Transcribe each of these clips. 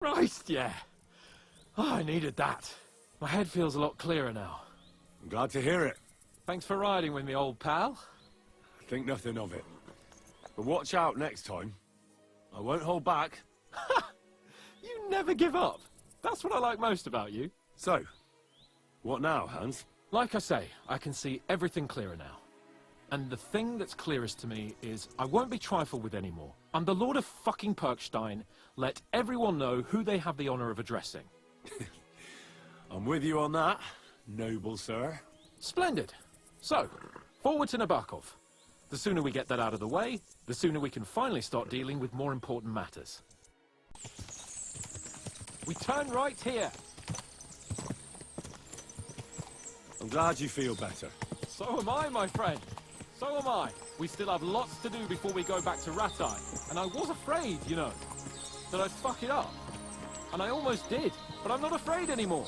Christ, yeah. Oh, I needed that. My head feels a lot clearer now. I'm glad to hear it. Thanks for riding with me, old pal. Think nothing of it. But watch out next time. I won't hold back. You never give up. That's what I like most about you. So, what now, Hans? Like I say, I can see everything clearer now. And the thing that's clearest to me is I won't be trifled with anymore. I'm the Lord of fucking Perkstein. Let everyone know who they have the honor of addressing. I'm with you on that, noble sir. Splendid. So, forward to Nabokov. The sooner we get that out of the way, the sooner we can finally start dealing with more important matters. We turn right here. I'm glad you feel better. So am I, my friend. So am I. We still have lots to do before we go back to Ratai. And I was afraid, you know, that I'd fuck it up. And I almost did, but I'm not afraid anymore.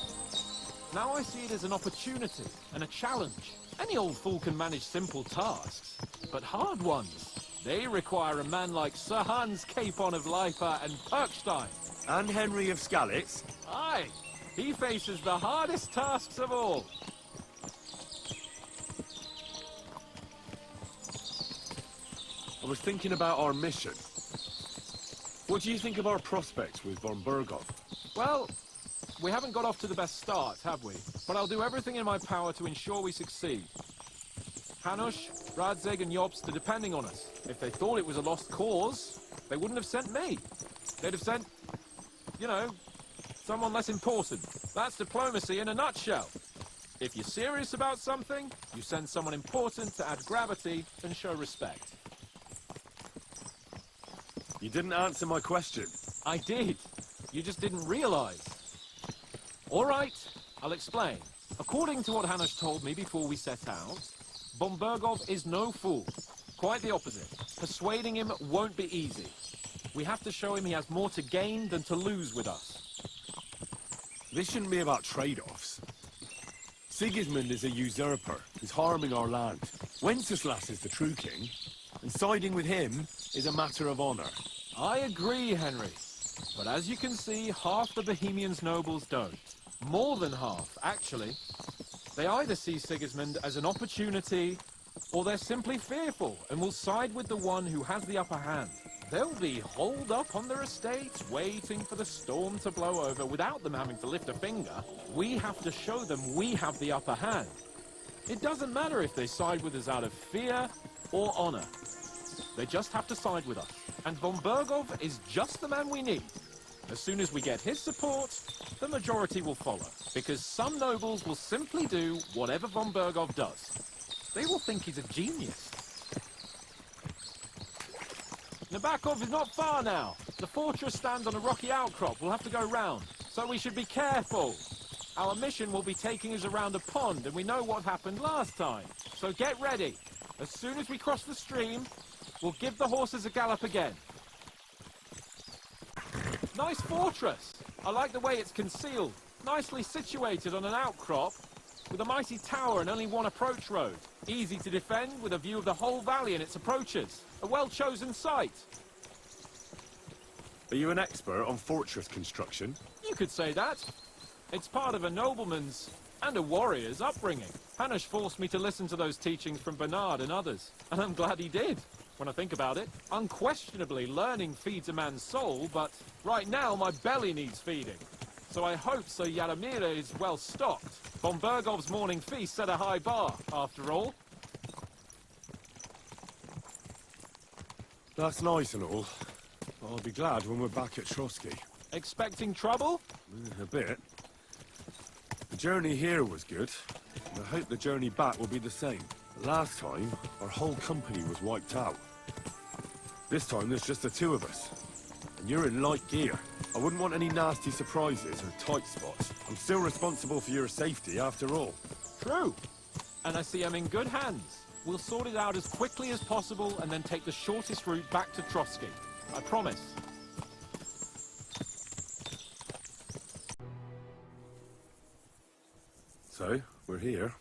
Now I see it as an opportunity and a challenge. Any old fool can manage simple tasks, but hard ones, they require a man like Sir Hans Capon of Leipa and Perkstein. And Henry of Skalitz. Aye, he faces the hardest tasks of all. I was thinking about our mission. What do you think of our prospects with von Burgov? Well, we haven't got off to the best start, have we? But I'll do everything in my power to ensure we succeed. Hanush, Radzig and Jobst are depending on us. If they thought it was a lost cause, they wouldn't have sent me. They'd have sent, you know, someone less important. That's diplomacy in a nutshell. If you're serious about something, you send someone important to add gravity and show respect. You didn't answer my question. I did. You just didn't realize. All right, I'll explain. According to what Hanush told me before we set out, von Burgov is no fool. Quite the opposite. Persuading him won't be easy. We have to show him he has more to gain than to lose with us. This shouldn't be about trade-offs. Sigismund is a usurper who's harming our land. Wenceslas is the true king, and siding with him is a matter of honor. I agree, Henry. But as you can see, half the Bohemians nobles don't. More than half, actually. They either see Sigismund as an opportunity, or they're simply fearful and will side with the one who has the upper hand. They'll be holed up on their estates, waiting for the storm to blow over without them having to lift a finger. We have to show them we have the upper hand. It doesn't matter if they side with us out of fear or honor. They just have to side with us. And von Burgov is just the man we need. As soon as we get his support, the majority will follow. Because some nobles will simply do whatever von Burgov does. They will think he's a genius. Nabokov is not far now. The fortress stands on a rocky outcrop. We'll have to go round. So we should be careful. Our mission will be taking us around a pond, and we know what happened last time. So get ready. As soon as we cross the stream, we'll give the horses a gallop again. Nice fortress. I like the way it's concealed. Nicely situated on an outcrop, with a mighty tower and only one approach road. Easy to defend with a view of the whole valley and its approaches. A well-chosen site. Are you an expert on fortress construction? You could say that. It's part of a nobleman's and a warrior's upbringing. Hanush forced me to listen to those teachings from Bernard and others, and I'm glad he did. When I think about it, unquestionably learning feeds a man's soul, but right now my belly needs feeding. So I hope Sir Yaramira is well stocked. Von Burgov's morning feast set a high bar, after all. That's nice and all. I'll be glad when we're back at Trotsky. Expecting trouble? A bit. The journey here was good, and I hope the journey back will be the same. Last time, our whole company was wiped out. This time, there's just the two of us. And you're in light gear. I wouldn't want any nasty surprises or tight spots. I'm still responsible for your safety, after all. True. And I see I'm in good hands. We'll sort it out as quickly as possible and then take the shortest route back to Trotsky. I promise. So, we're here.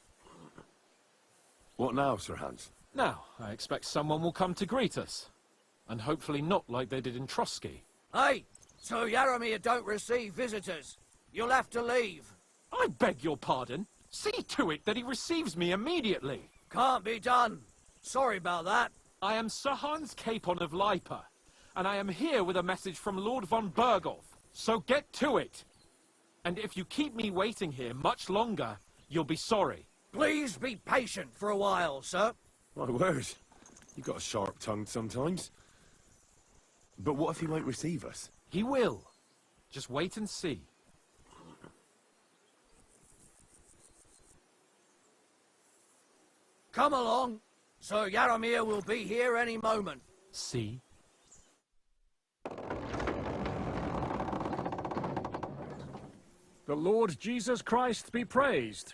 What now, Sir Hans? Now, I expect someone will come to greet us. And hopefully not like they did in Trotsky. Hey! Sir Yaramir don't receive visitors. You'll have to leave. I beg your pardon. See to it that he receives me immediately. Can't be done. Sorry about that. I am Sir Hans Capon of Lipa, and I am here with a message from Lord von Berghoff. So get to it. And if you keep me waiting here much longer, you'll be sorry. Please be patient for a while, sir. My word. You got a sharp tongue sometimes. But what if he won't receive us? He will. Just wait and see. Come along. Sir Yaramir will be here any moment. See? The Lord Jesus Christ be praised.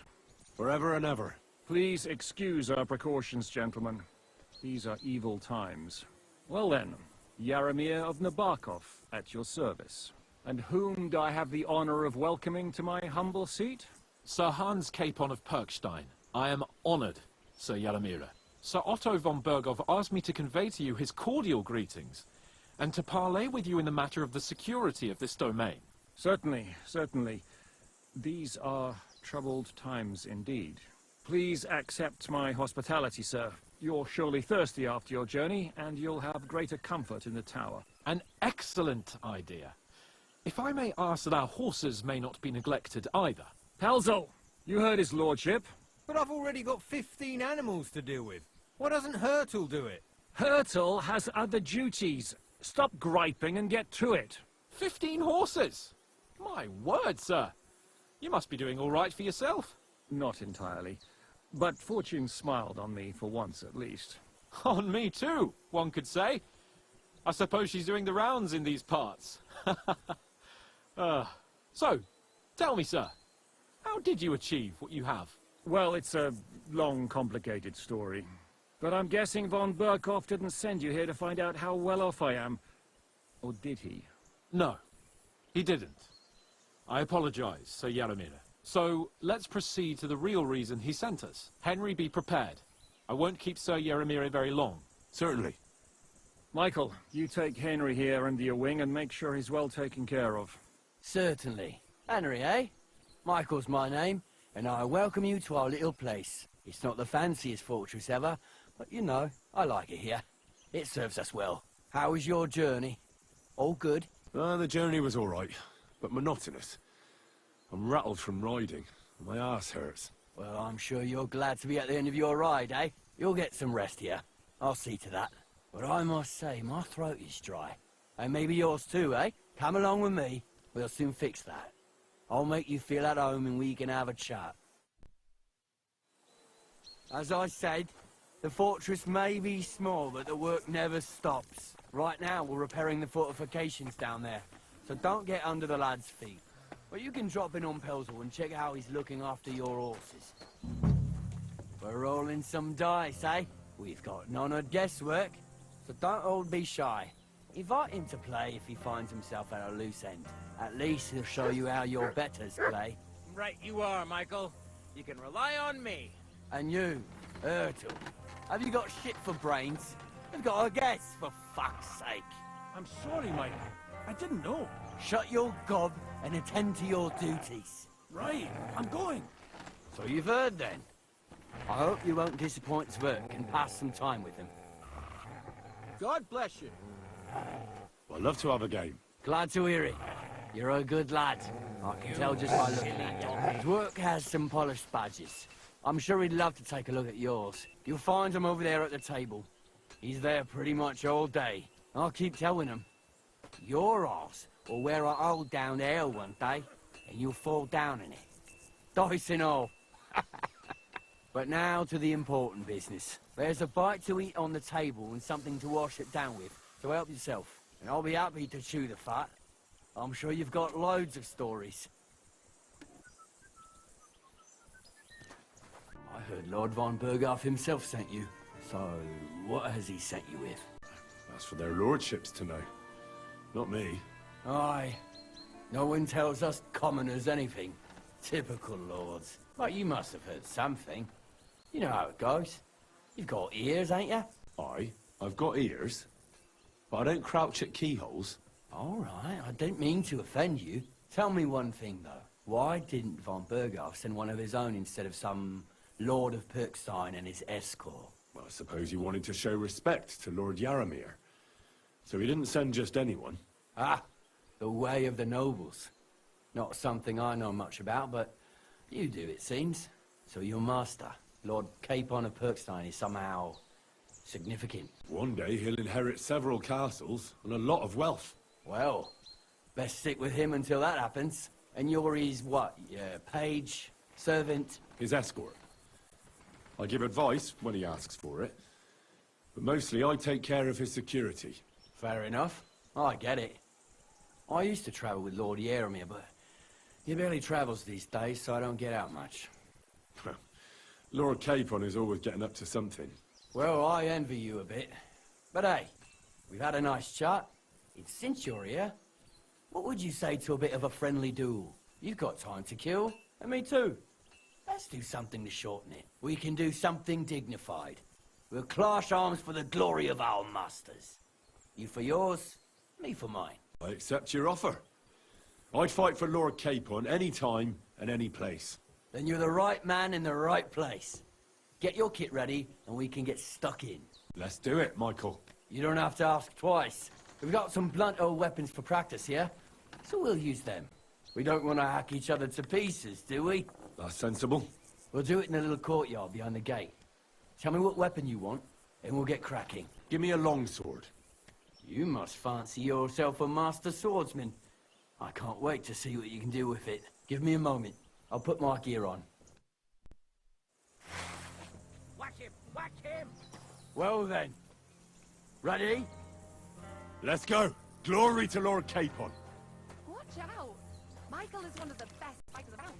Forever and ever. Please excuse our precautions, gentlemen. These are evil times. Well then, Yaramir of Nabokov, at your service. And whom do I have the honor of welcoming to my humble seat? Sir Hans Capon of Perkstein. I am honored, Sir Yaramir. Sir Otto von Berghoff asked me to convey to you his cordial greetings, and to parley with you in the matter of the security of this domain. Certainly, certainly. These are troubled times indeed. Please accept my hospitality, sir. You're surely thirsty after your journey, and you'll have greater comfort in the tower. An excellent idea. If I may ask that our horses may not be neglected either. Pelzel, you heard his lordship. But I've already got 15 animals to deal with. Why doesn't Hurtle do it? Hurtle has other duties. Stop griping and get to it. 15 horses! My word, sir. You must be doing all right for yourself. Not entirely. But fortune smiled on me for once at least. On me too, one could say. I suppose she's doing the rounds in these parts. So, tell me, sir, how did you achieve what you have? Well, it's a long, complicated story. But I'm guessing von Berghoff didn't send you here to find out how well off I am. Or did he? No, he didn't. I apologize, Sir Yaramir. So, let's proceed to the real reason he sent us. Henry, be prepared. I won't keep Sir Yaramir very long. Certainly. Michael, you take Henry here under your wing and make sure he's well taken care of. Certainly. Henry, eh? Michael's my name, and I welcome you to our little place. It's not the fanciest fortress ever, but you know, I like it here. It serves us well. How was your journey? All good? The journey was all right, but monotonous. I'm rattled from riding, and my ass hurts. Well, I'm sure you're glad to be at the end of your ride, eh? You'll get some rest here. I'll see to that. But I must say, my throat is dry. And maybe yours too, eh? Come along with me. We'll soon fix that. I'll make you feel at home and we can have a chat. As I said, the fortress may be small, but the work never stops. Right now, we're repairing the fortifications down there, so don't get under the lad's feet. But you can drop in on Pelzel and check how he's looking after your horses. We're rolling some dice, eh? We've got none of guesswork, so don't all be shy. Invite him to play if he finds himself at a loose end. At least he'll show you how your betters play. Right you are, Michael. You can rely on me. And you, Ertul, have you got shit for brains? You've got a guess, for fuck's sake. I'm sorry, Michael. I didn't know. Shut your gob and attend to your duties. Right, I'm going. So you've heard then. I hope you won't disappoint Zwerk and pass some time with him. God bless you. I'd love to have a game. Glad to hear it. You're a good lad. I can tell just by looking at you. Zwerk has some polished badges. I'm sure he'd love to take a look at yours. You'll find him over there at the table. He's there pretty much all day. I'll keep telling him. Your arse will wear a hole down there one day, and you'll fall down in it. Dice and all. But now to the important business. There's a bite to eat on the table and something to wash it down with, so help yourself. And I'll be happy to chew the fat. I'm sure you've got loads of stories. I heard Lord von Berghoff himself sent you. So, what has he sent you with? That's for their lordships to know. Not me. Aye. No one tells us commoners anything. Typical lords. But you must have heard something. You know how it goes. You've got ears, ain't you? I've got ears. But I don't crouch at keyholes. All right, I didn't mean to offend you. Tell me one thing, though. Why didn't von Berghoff send one of his own instead of some Lord of Pirkstein and his escort? Well, I suppose he wanted to show respect to Lord Yaramir. So he didn't send just anyone. Ah, the way of the nobles. Not something I know much about, but you do, it seems. So your master, Lord Capon of Pirkstein, is somehow significant. One day he'll inherit several castles and a lot of wealth. Well, best stick with him until that happens. And you're his, what, page, servant? His escort. I give advice when he asks for it. But mostly I take care of his security. Fair enough. I get it. I used to travel with Lord Yaramir, but he barely travels these days, so I don't get out much. Lord Capon is always getting up to something. Well, I envy you a bit. But hey, we've had a nice chat. It's since you're here. What would you say to a bit of a friendly duel? You've got time to kill, and me too. Let's do something to shorten it. We can do something dignified. We'll clash arms for the glory of our masters. You for yours, me for mine. I accept your offer. I'd fight for Lord Capon any time and any place. Then you're the right man in the right place. Get your kit ready, and we can get stuck in. Let's do it, Michael. You don't have to ask twice. We've got some blunt old weapons for practice here, so we'll use them. We don't want to hack each other to pieces, do we? That's sensible. We'll do it in the little courtyard behind the gate. Tell me what weapon you want, and we'll get cracking. Give me a longsword. You must fancy yourself a master swordsman. I can't wait to see what you can do with it. Give me a moment. I'll put my gear on. Whack him! Whack him! Well then. Ready? Let's go. Glory to Lord Capon. Watch out! Michael is one of the best fighters around.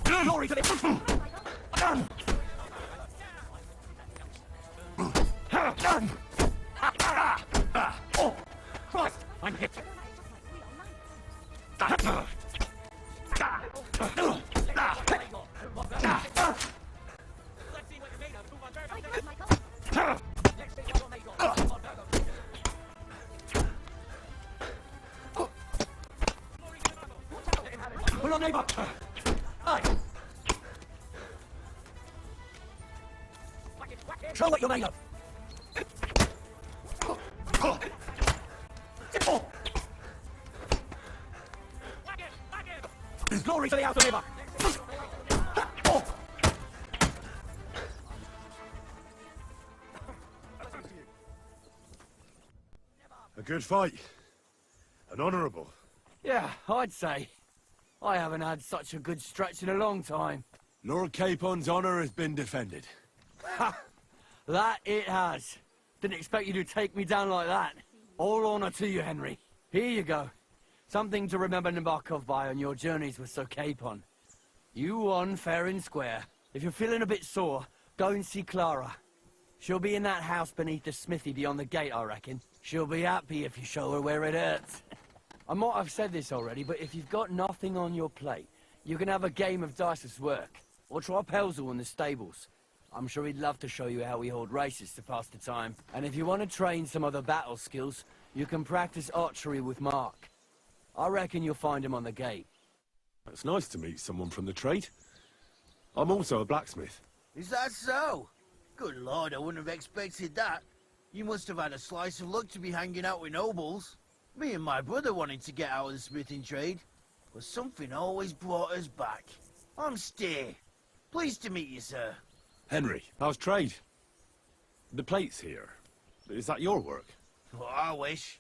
Glory to the... Oh, Christ! I'm hit. Pull on, neighbor! Show what you're made of! Glory to the outer neighbor! A good fight. An honourable. Yeah, I'd say. I haven't had such a good stretch in a long time. Lord Capon's honour has been defended. Ha! That it has. Didn't expect you to take me down like that. All honour to you, Henry. Here you go. Something to remember Nabokov by on your journeys with Sir Capon. You won fair and square. If you're feeling a bit sore, go and see Clara. She'll be in that house beneath the smithy beyond the gate, I reckon. She'll be happy if you show her where it hurts. I might have said this already, but if you've got nothing on your plate, you can have a game of dice's work. Or try Pelzel in the stables. I'm sure he'd love to show you how we hold races to pass the time. And if you want to train some other battle skills, you can practice archery with Mark. I reckon you'll find him on the gate. It's nice to meet someone from the trade. I'm also a blacksmith. Is that so? Good lord, I wouldn't have expected that. You must have had a slice of luck to be hanging out with nobles. Me and my brother wanted to get out of the smithing trade, but something always brought us back. I'm Stay. Pleased to meet you, sir. Henry, how's trade? The plates here. Is that your work? Well, I wish.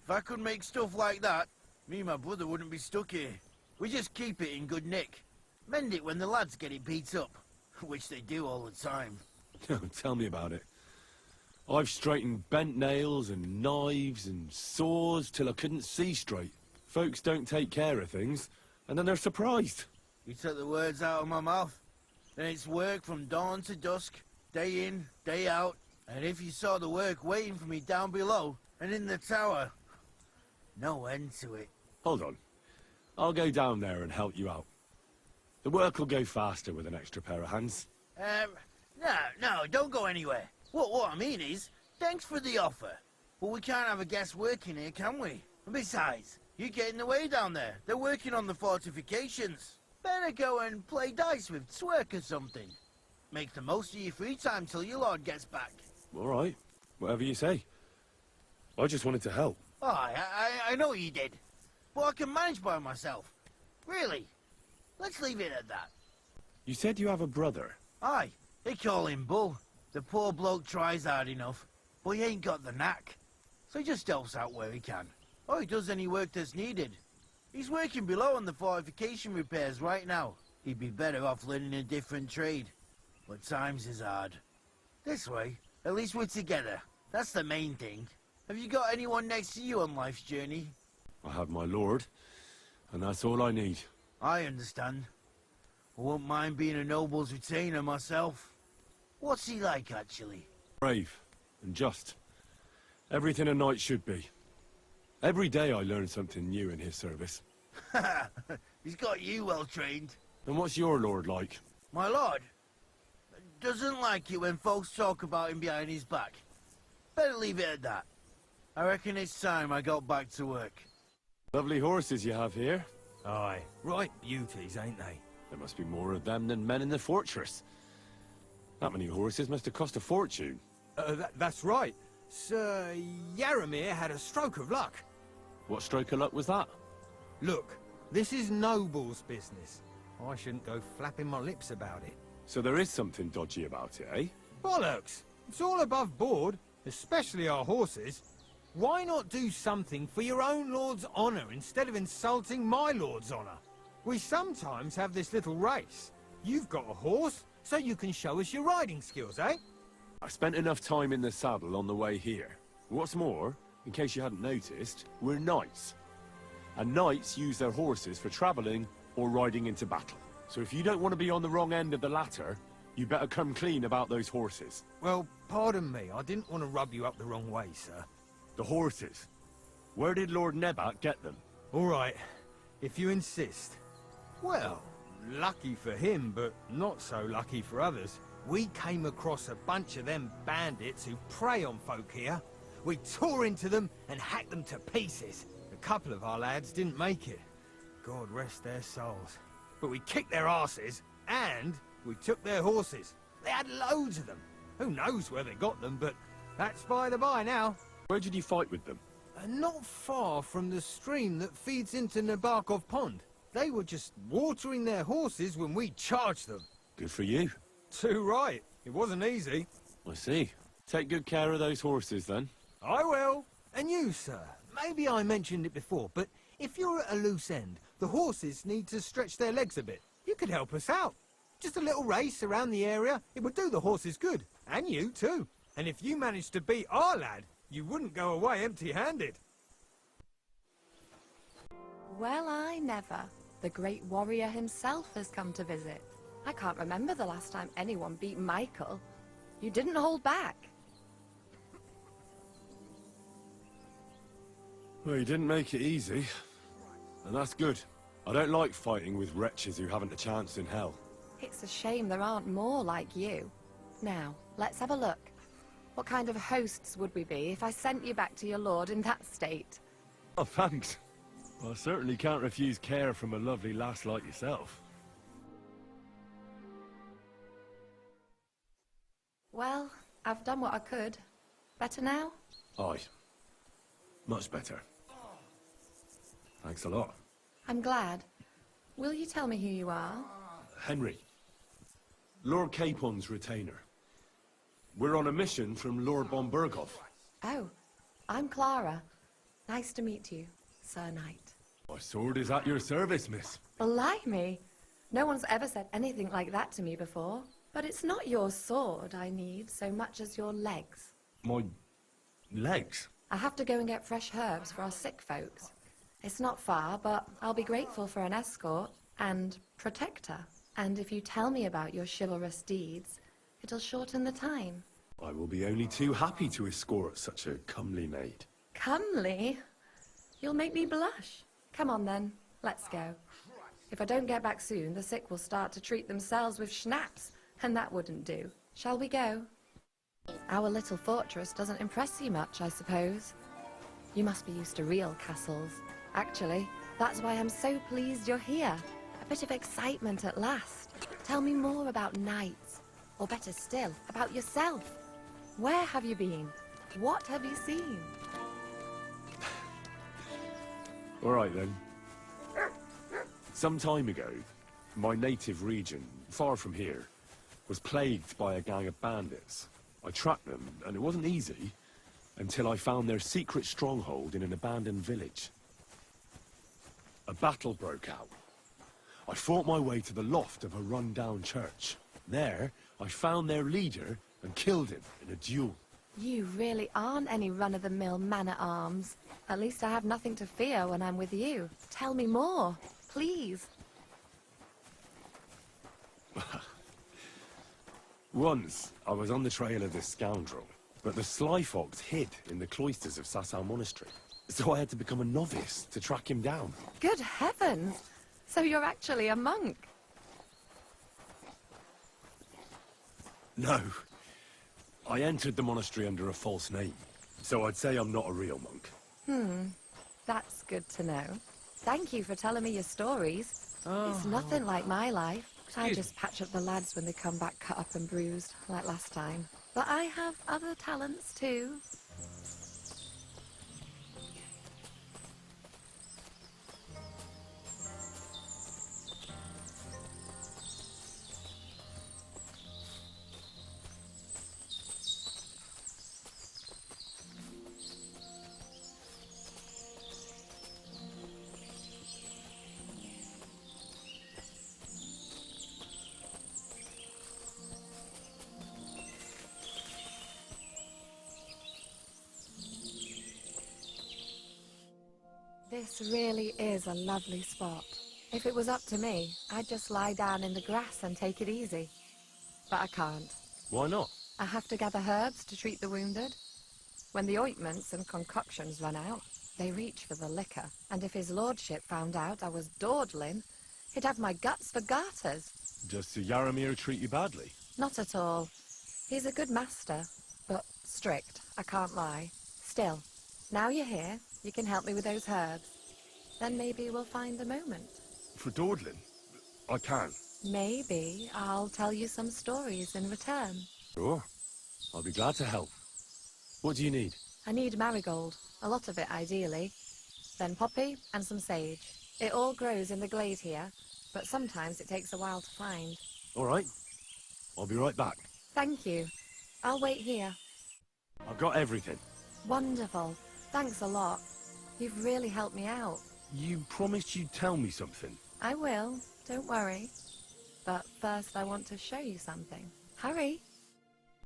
If I could make stuff like that, me and my brother wouldn't be stuck here. We just keep it in good nick. Mend it when the lads get it beat up, which they do all the time. Tell me about it. I've straightened bent nails and knives and saws till I couldn't see straight. Folks don't take care of things, and then they're surprised. You took the words out of my mouth. Then it's work from dawn to dusk, day in, day out. And if you saw the work waiting for me down below and in the tower, No end to it. Hold on. I'll go down there and help you out. The work will go faster with an extra pair of hands. No, don't go anywhere. What I mean is, thanks for the offer. But we can't have a guest working here, can we? And besides, you get in the way down there. They're working on the fortifications. Better go and play dice with Twerk or something. Make the most of your free time till your lord gets back. All right. Whatever you say. I just wanted to help. Oh, I know you did. But I can manage by myself. Really. Let's leave it at that. You said you have a brother. Aye, they call him Bull. The poor bloke tries hard enough, but he ain't got the knack. So he just helps out where he can. Or he does any work that's needed. He's working below on the fortification repairs right now. He'd be better off learning a different trade. But times is hard. This way, at least we're together. That's the main thing. Have you got anyone next to you on life's journey? I have my lord, and that's all I need. I understand. I won't mind being a noble's retainer myself. What's he like, actually? Brave and just. Everything a knight should be. Every day I learn something new in his service. He's got you well trained. And what's your lord like? My lord doesn't like it when folks talk about him behind his back. Better leave it at that. I reckon it's time I got back to work. Lovely horses you have here. Aye, right beauties, ain't they? There must be more of them than men in the fortress. That many horses must have cost a fortune. That's right. Sir Yaramir had a stroke of luck. What stroke of luck was that? Look, this is noble's business. I shouldn't go flapping my lips about it. So there is something dodgy about it, eh? Bollocks! It's all above board, especially our horses. Why not do something for your own lord's honour instead of insulting my lord's honour? We sometimes have this little race. You've got a horse, so you can show us your riding skills, eh? I spent enough time in the saddle on the way here. What's more, in case you hadn't noticed, we're knights. And knights use their horses for travelling or riding into battle. So if you don't want to be on the wrong end of the latter, you better come clean about those horses. Well, pardon me, I didn't want to rub you up the wrong way, sir. The horses? Where did Lord Nebat get them? All right, if you insist. Well, lucky for him, but not so lucky for others. We came across a bunch of them bandits who prey on folk here. We tore into them and hacked them to pieces. A couple of our lads didn't make it. God rest their souls. But we kicked their asses, and we took their horses. They had loads of them. Who knows where they got them, but that's by the by now. Where did you fight with them? Not far from the stream that feeds into Nabarkov Pond. They were just watering their horses when we charged them. Good for you. Too right. It wasn't easy. I see. Take good care of those horses, then. I will. And you, sir. Maybe I mentioned it before, but if you're at a loose end, the horses need to stretch their legs a bit. You could help us out. Just a little race around the area. It would do the horses good. And you, too. And if you managed to beat our lad, you wouldn't go away empty-handed. Well, I never. The great warrior himself has come to visit. I can't remember the last time anyone beat Michael. You didn't hold back. Well, you didn't make it easy. And that's good. I don't like fighting with wretches who haven't a chance in hell. It's a shame there aren't more like you. Now, let's have a look. What kind of hosts would we be if I sent you back to your lord in that state? Oh, thanks. Well, I certainly can't refuse care from a lovely lass like yourself. Well, I've done what I could. Better now? Aye. Much better. Thanks a lot. I'm glad. Will you tell me who you are? Henry. Lord Capon's retainer. We're on a mission from Lord Bombergov. Oh, I'm Clara. Nice to meet you, Sir Knight. My sword is at your service, miss. Blimey! No one's ever said anything like that to me before. But it's not your sword I need so much as your legs. My legs? I have to go and get fresh herbs for our sick folks. It's not far, but I'll be grateful for an escort and protector. And if you tell me about your chivalrous deeds, it'll shorten the time. I will be only too happy to escort such a comely maid. Comely? You'll make me blush. Come on then, let's go. If I don't get back soon, the sick will start to treat themselves with schnapps, and that wouldn't do. Shall we go? Our little fortress doesn't impress you much, I suppose. You must be used to real castles. Actually, that's why I'm so pleased you're here. A bit of excitement at last. Tell me more about knights, or better still, about yourself. Where have you been? What have you seen? All right, then. Some time ago, my native region, far from here, was plagued by a gang of bandits. I tracked them, and it wasn't easy, until I found their secret stronghold in an abandoned village. A battle broke out. I fought my way to the loft of a run-down church. There, I found their leader and killed him in a duel. You really aren't any run-of-the-mill man-at-arms. At least I have nothing to fear when I'm with you. Tell me more, please. Once, I was on the trail of this scoundrel, but the sly fox hid in the cloisters of Sasau Monastery. So I had to become a novice to track him down. Good heavens! So you're actually a monk? No. I entered the monastery under a false name, so I'd say I'm not a real monk. That's good to know. Thank you for telling me your stories. It's nothing like my life. I just patch up the lads when they come back cut up and bruised, like last time. But I have other talents too. This really is a lovely spot. If it was up to me, I'd just lie down in the grass and take it easy. But I can't. Why not? I have to gather herbs to treat the wounded. When the ointments and concoctions run out, they reach for the liquor. And if his lordship found out I was dawdling, he'd have my guts for garters. Does Sir Yaramir treat you badly? Not at all. He's a good master, but strict, I can't lie. Still, now you're here, you can help me with those herbs. Then maybe we'll find a moment. For dawdling? I can. Maybe I'll tell you some stories in return. Sure. I'll be glad to help. What do you need? I need marigold, a lot of it ideally. Then poppy and some sage. It all grows in the glade here, but sometimes it takes a while to find. All right. I'll be right back. Thank you. I'll wait here. I've got everything. Wonderful. Thanks a lot. You've really helped me out. You promised you'd tell me something. I will, don't worry. But first I want to show you something. Hurry!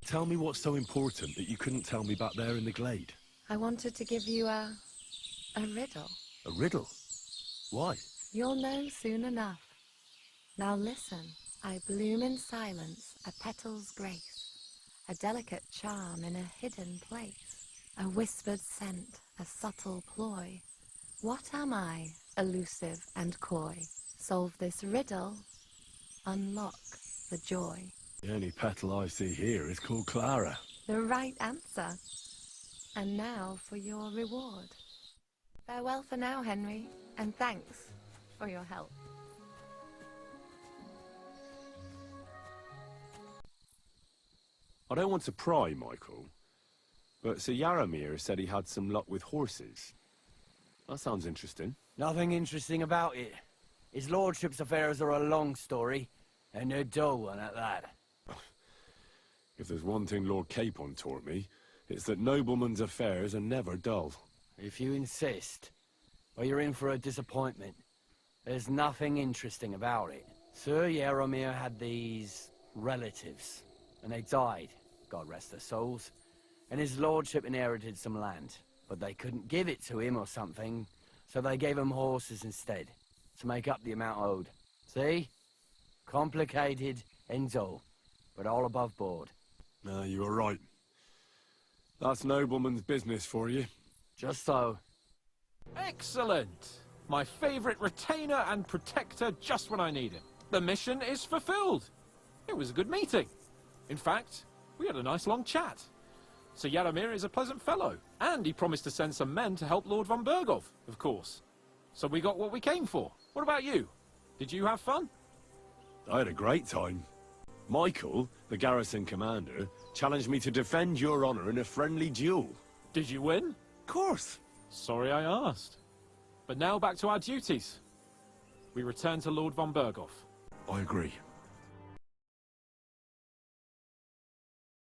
Tell me what's so important that you couldn't tell me back there in the glade. I wanted to give you a riddle. A riddle? Why? You'll know soon enough. Now listen. I bloom in silence, a petal's grace, a delicate charm in a hidden place, a whispered scent, a subtle ploy. What am I, elusive and coy? Solve this riddle, unlock the joy. The only petal I see here is called Clara. The right answer. And now for your reward. Farewell for now, Henry, and thanks for your help. I don't want to pry, Michael, but Sir Yaramir said he had some luck with horses. That sounds interesting. Nothing interesting about it. His lordship's affairs are a long story, and a dull one at that. If there's one thing Lord Capon taught me, it's that noblemen's affairs are never dull. If you insist, well, you're in for a disappointment. There's nothing interesting about it. Sir Yaramir had these relatives, and they died, God rest their souls, and his lordship inherited some land. But they couldn't give it to him or something, so they gave him horses instead, to make up the amount owed. See? Complicated and dull, but all above board. No, you were right. That's nobleman's business for you. Just so. Excellent! My favorite retainer and protector just when I need it. The mission is fulfilled. It was a good meeting. In fact, we had a nice long chat. Sir Yaramir is a pleasant fellow, and he promised to send some men to help Lord von Bergov, of course. So we got what we came for. What about you? Did you have fun? I had a great time. Michael, the garrison commander, challenged me to defend your honor in a friendly duel. Did you win? Of course. Sorry I asked. But now back to our duties. We return to Lord von Bergov. I agree.